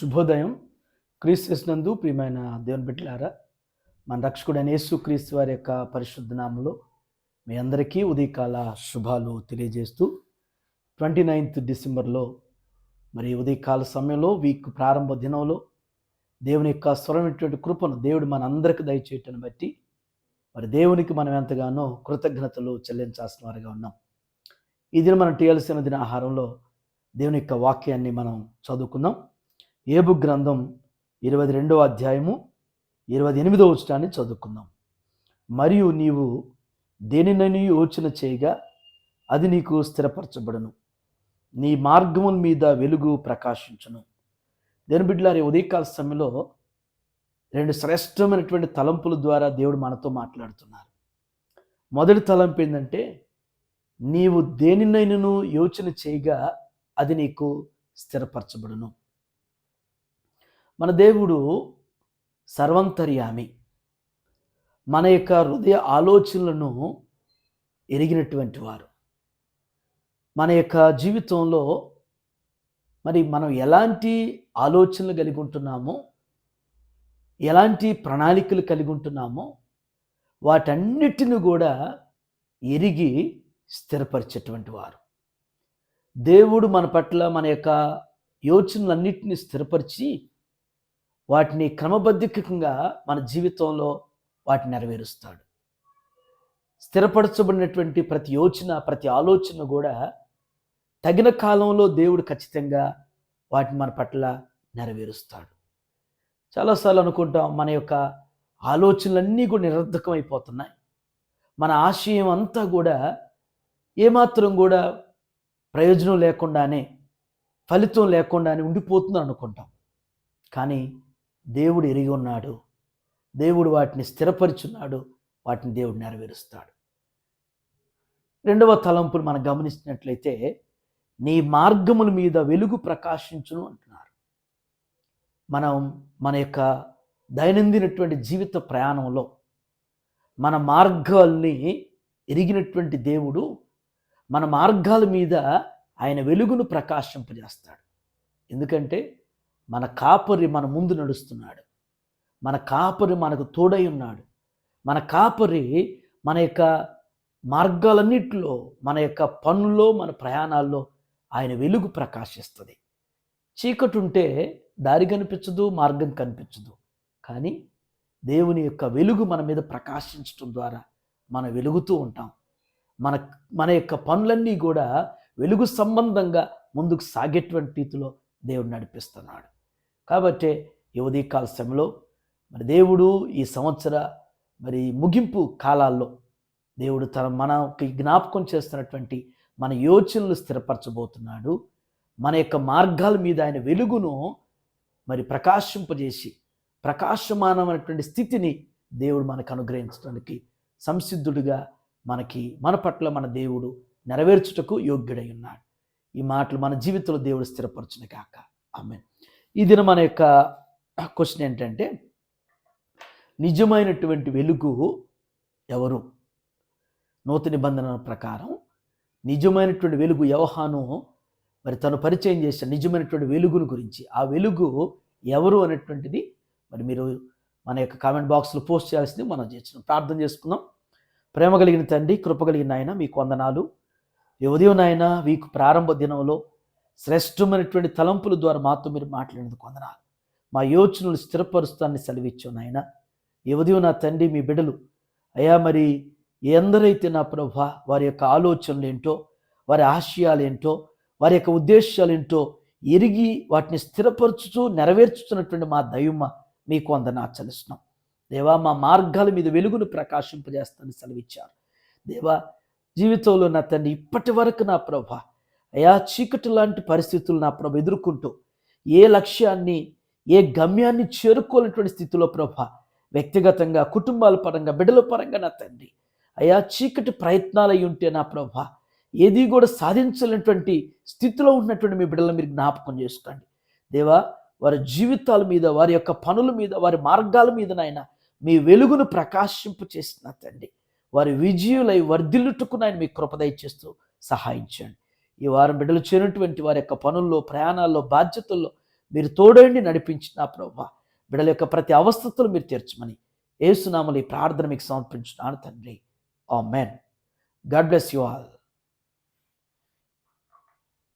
శుభోదయం. క్రీస్తునందు ప్రియమైన దేవుని బిడ్డలారా, మన రక్షకుడైన యేసుక్రీస్తు వారి యొక్క పరిశుద్ధ నామములో మీ అందరికీ ఉదయకాల శుభాలు తెలియజేస్తూ 29th డిసెంబర్లో మరి ఉదయకాల సమయంలో వీక్ ప్రారంభ దినంలో దేవుని యొక్క స్వరమైనటువంటి కృపను దేవుడు మన అందరికి దయచేయటను బట్టి మరి దేవునికి మనం ఎంతగానో కృతజ్ఞతలు చెల్లించాల్సిన వారిగా ఉన్నాం. ఈ దినం మనం చేయాల్సిన దిన ఆహారంలో దేవుని యొక్క వాక్యాన్ని మనం చదువుకుందాం. ఏబు గ్రంథం 22వ అధ్యాయము 28వ వచనాన్ని చదువుకుందాం. మరియు నీవు దేనినైనా యోచన చేయగా అది నీకు స్థిరపరచబడును, నీ మార్గముల మీద వెలుగు ప్రకాశించును. దేని బిడ్డలారా, ఉదయకాల సమయంలో రెండు శ్రేష్టమైనటువంటి తలంపుల ద్వారా దేవుడు మనతో మాట్లాడుతున్నారు. మొదటి తలంపు ఏంటంటే, నీవు దేనినైనాను యోచన చేయగా అది నీకు స్థిరపరచబడును. మన దేవుడు సర్వంతర్యామి, మన యొక్క హృదయ ఆలోచనలను ఎరిగినటువంటి వారు. మన యొక్క జీవితంలో మరి మనం ఎలాంటి ఆలోచనలు కలిగి ఉంటున్నామో, ఎలాంటి ప్రణాళికలు కలిగి ఉంటున్నామో వాటన్నిటిని కూడా ఎరిగి స్థిరపరిచేటువంటి వారు. దేవుడు మన పట్ల మన యొక్క యోచనలన్నిటిని స్థిరపరిచి వాటిని క్రమబద్ధకంగా మన జీవితంలో వాటిని నెరవేరుస్తాడు. స్థిరపరచబడినటువంటి ప్రతి యోచన, ప్రతి ఆలోచన కూడా తగిన కాలంలో దేవుడు ఖచ్చితంగా వాటిని మన పట్ల నెరవేరుస్తాడు. చాలాసార్లు అనుకుంటాం, మన యొక్క ఆలోచనలన్నీ కూడా నిరర్ధకం అయిపోతున్నాయి, మన ఆశయం అంతా కూడా ఏమాత్రం కూడా ప్రయోజనం లేకుండానే, ఫలితం లేకుండానే ఉండిపోతుంది అనుకుంటాం. కానీ దేవుడు ఎరిగి ఉన్నాడు, దేవుడు వాటిని స్థిరపరిచున్నాడు, వాటిని దేవుడు నెరవేరుస్తాడు. రెండవ తలంపును మనం గమనించినట్లయితే, నీ మార్గముల మీద వెలుగు ప్రకాశించును అంటున్నారు. మనం మన యొక్క దైనందినటువంటి జీవిత ప్రయాణంలో మన మార్గాల్ని ఎరిగినటువంటి దేవుడు మన మార్గాల మీద ఆయన వెలుగును ప్రకాశింపజేస్తాడు. ఎందుకంటే మన కాపరి మన ముందు నడుస్తున్నాడు, మన కాపరి మనకు తోడై ఉన్నాడు. మన కాపరి మన యొక్క మార్గాలన్నిటిలో, మన యొక్క పనుల్లో, మన ప్రయాణాల్లో ఆయన వెలుగు ప్రకాశిస్తుంది. చీకటి ఉంటే దారి కనిపించదు, మార్గం కనిపించదు. కానీ దేవుని యొక్క వెలుగు మన మీద ప్రకాశించడం ద్వారా మనం వెలుగుతూ ఉంటాం. మన యొక్క పనులన్నీ కూడా వెలుగు సంబంధంగా ముందుకు సాగేటువంటి రీతిలో దేవుడు నడిపిస్తున్నాడు. కాబట్టి ఈ ఉదయకాల సమయంలో మరి దేవుడు ఈ సంవత్సర మరి ముగింపు కాలాల్లో దేవుడు మనకి జ్ఞాపకం చేస్తున్నటువంటి మన యోచనలు స్థిరపరచబోతున్నాడు. మన యొక్క మార్గాల మీద ఆయన వెలుగును మరి ప్రకాశింపజేసి ప్రకాశమానమైనటువంటి స్థితిని దేవుడు మనకు అనుగ్రహించడానికి సంసిద్ధుడిగా మన పట్ల మన దేవుడు నెరవేర్చుటకు యోగ్యుడై ఉన్నాడు. ఈ మాటలు మన జీవితంలో దేవుడు స్థిరపరచును గాక. ఆమేన్. ఈ దిన మన యొక్క క్వశ్చన్ ఏంటంటే, నిజమైనటువంటి వెలుగు ఎవరు? నూతన నిబంధన ప్రకారం నిజమైనటువంటి వెలుగు యోహాను మరి తను పరిచయం చేసిన నిజమైనటువంటి వెలుగును గురించి, ఆ వెలుగు ఎవరు అనేటువంటిది మరి మీరు మన యొక్క కామెంట్ బాక్స్లో పోస్ట్ చేయాల్సింది మనం చేస్తున్నాం. ప్రార్థన చేసుకుందాం. ప్రేమ కలిగిన తండ్రి, కృప కలిగిన నాయన, మీకు వందనాలు. ఈ ఉదయం నాయన, వీకు ప్రారంభ దినంలో శ్రేష్టమైనటువంటి తలంపుల ద్వారా మాతో మీరు మాట్లాడినందుకు వందనాలు. మా యోచనలు స్థిరపరుస్తాన్ని సెలవిచ్చావు నాయన. ఈ ఉదయం నా తండ్రి, మీ బిడ్డలు అయ్యా మరి ఎందరైతే నా ప్రభా వారి యొక్క ఆలోచనలు ఏంటో, వారి ఆశయాలు ఏంటో, వారి యొక్క ఉద్దేశాలు ఏంటో ఎరిగి వాటిని స్థిరపరచుతూ నెరవేర్చుతున్నటువంటి మా దైవమ మీకు వందనాలు చెల్లిస్తున్నాం. దేవా, మా మార్గాల మీద వెలుగును ప్రకాశింపజేస్తానని సెలవిచ్చారు. దేవా, జీవితంలో నా తండ్రి ఇప్పటి వరకు నా ప్రభా అయా చీకటి లాంటి పరిస్థితులు నా ప్రభ ఎదుర్కొంటూ ఏ లక్ష్యాన్ని, ఏ గమ్యాన్ని చేరుకోలేనటువంటి స్థితిలో ప్రభా వ్యక్తిగతంగా, కుటుంబాల పరంగా, బిడ్డల పరంగా నా తండ్రి అయా చీకటి ప్రయత్నాలు అయి ఉంటే నా ప్రభా ఏది కూడా సాధించలేనటువంటి స్థితిలో ఉన్నటువంటి మీ బిడ్డలను మీరు జ్ఞాపకం చేసుకోండి. దేవా, వారి జీవితాల మీద, వారి యొక్క పనుల మీద, వారి మార్గాల మీద నాయన మీ వెలుగును ప్రకాశింపు చేసిన తండ్రి వారి విజయులై వర్ధిల్లుటకు నాయన మీ కృప దయచేస్తూ సహాయించండి. ఈ వారం బిడ్డలు చేరినటువంటి వారి యొక్క పనుల్లో, ప్రయాణాల్లో, బాధ్యతల్లో మీరు తోడండి నడిపించిన ప్రభువా, బిడ్డల యొక్క ప్రతి అవస్థతులు మీరు తీర్చమని యేసునామములో ఈ ప్రార్థన మీకు సమర్పించున్నాను తండ్రి. Amen. God bless you all.